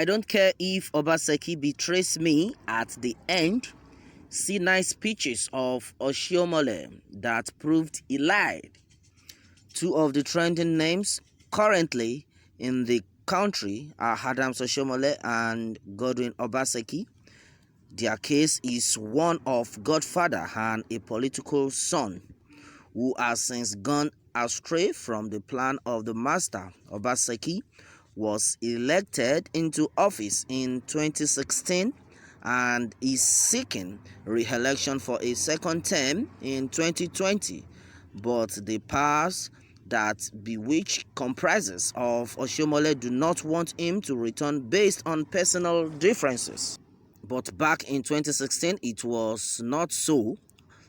I don't care if Obaseki betrays me at the end. See nice pictures of Oshiomole that proved he lied. Two of the trending names currently in the country are Adams Oshiomole and Godwin Obaseki. Their case is one of godfather and a political son who has since gone astray from the plan of the master. Obaseki was elected into office in 2016 and is seeking re-election for a second term in 2020, but the powers that bewitch comprises of Oshiomole do not want him to return based on personal differences. But back in 2016, it was not so.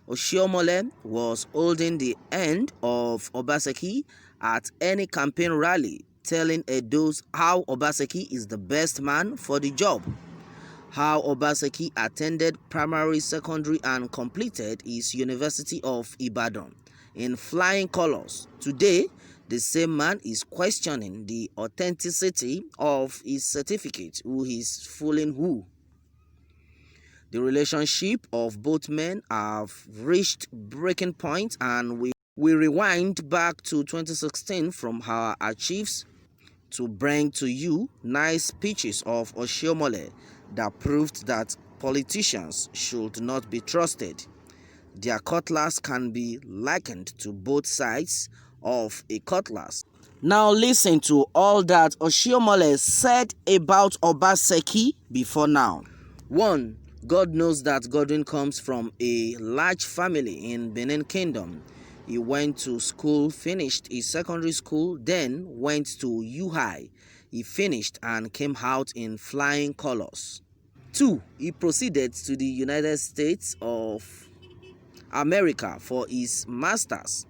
Oshiomole was holding the end of Obaseki at any campaign rally, telling Edos how Obaseki is the best man for the job, how Obaseki attended primary, secondary and completed his University of Ibadan in flying colors. Today, the same man is questioning the authenticity of his certificate. Who is fooling who? The relationship of both men have reached breaking point, and we rewind back to 2016 from our archives to bring to you nice pictures of Oshiomole that proved that politicians should not be trusted. Their cutlass can be likened to both sides of a cutlass. Now listen to all that Oshiomole said about Obaseki before now. 1. God knows that Godwin comes from a large family in Benin Kingdom. He went to school, finished his secondary school, then went to UI. He finished and came out in flying colors. 2. He proceeded to the United States of America for his master's.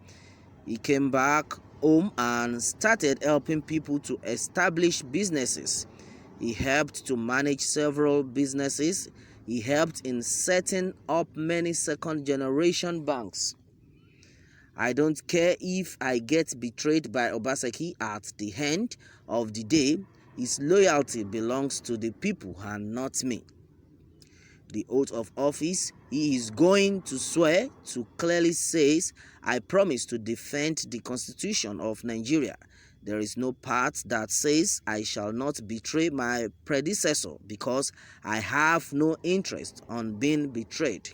He came back home and started helping people to establish businesses. He helped to manage several businesses. He helped in setting up many second-generation banks. I don't care if I get betrayed by Obaseki at the end of the day. His loyalty belongs to the people and not me. The oath of office he is going to swear to clearly says, I promise to defend the Constitution of Nigeria. There is no part that says I shall not betray my predecessor because I have no interest on being betrayed.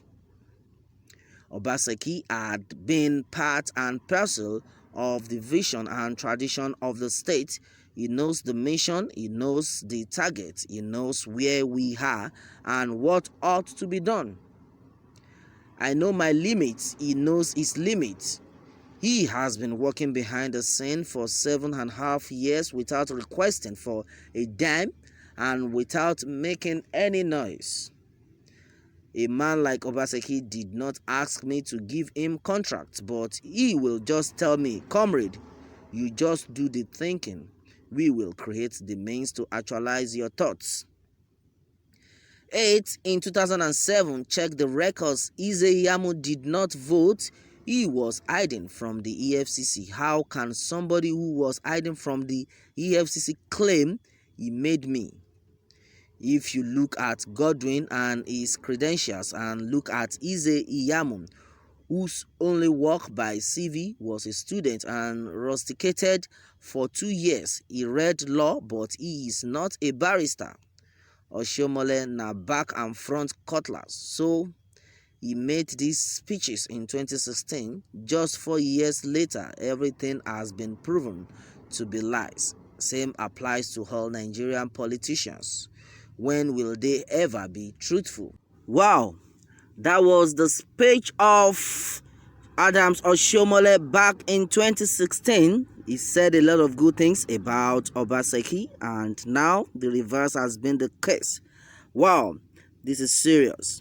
Obaseki had been part and parcel of the vision and tradition of the state. He knows the mission, he knows the target, he knows where we are and what ought to be done. I know my limits, he knows his limits. He has been working behind the scene for 7.5 years without requesting for a dime and without making any noise. A man like Obaseki did not ask me to give him contracts, but he will just tell me, comrade, you just do the thinking. We will create the means to actualize your thoughts. 8. In 2007, check the records. Iyamu did not vote. He was hiding from the EFCC. How can somebody who was hiding from the EFCC claim he made me? If you look at Godwin and his credentials and look at Iyamu, whose only work by CV was a student and rusticated for 2 years. He read law, but he is not a barrister. Oshiomole na back and front cutlass. So he made these speeches in 2016. Just 4 years later, everything has been proven to be lies. Same applies to all Nigerian politicians. When will they ever be truthful? Wow, that was the speech of Adams Oshiomole back in 2016. He said a lot of good things about Obaseki, and now the reverse has been the case. Wow, this is serious.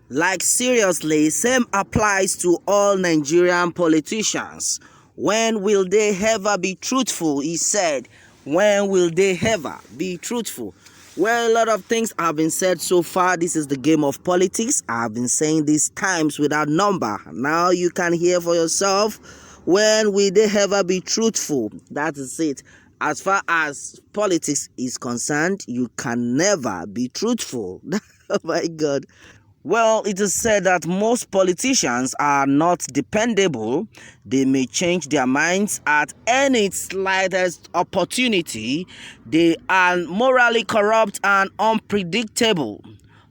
Like seriously, same applies to all Nigerian politicians. When will they ever be truthful? He said, when will they ever be truthful? Well, a lot of things have been said so far. This is the game of politics. I've been saying this times without number. Now you can hear for yourself. When will they ever be truthful? That is it. As far as politics is concerned, you can never be truthful. Oh my God. Well, it is said that most politicians are not dependable. They may change their minds at any slightest opportunity. They are morally corrupt and unpredictable.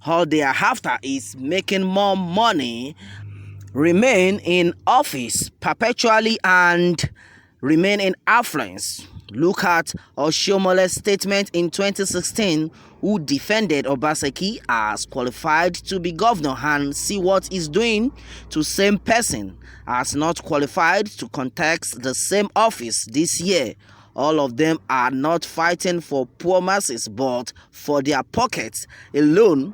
All they are after is making more money, remain in office perpetually, and remain in affluence. Look at Oshiomole's statement in 2016, who defended Obaseki as qualified to be governor, and see what he's doing to same person as not qualified to contest the same office this year. All of them are not fighting for poor masses but for their pockets alone.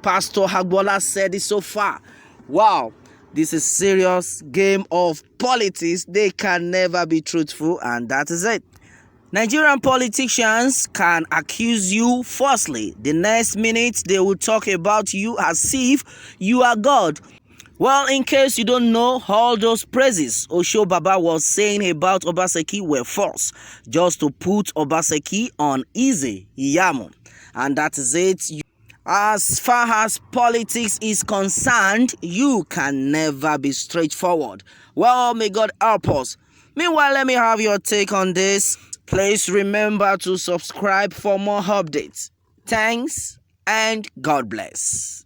Pastor Hagbola said it so far. Wow, this is serious game of politics. They can never be truthful, and that is it. Nigerian politicians can accuse you falsely. The next minute, they will talk about you as if you are God. Well, in case you don't know, all those praises Osho Baba was saying about Obaseki were false, just to put Obaseki on easy Iyamo. And that is it. As far as politics is concerned, you can never be straightforward. Well, may God help us. Meanwhile, let me have your take on this. Please remember to subscribe for more updates. Thanks and God bless.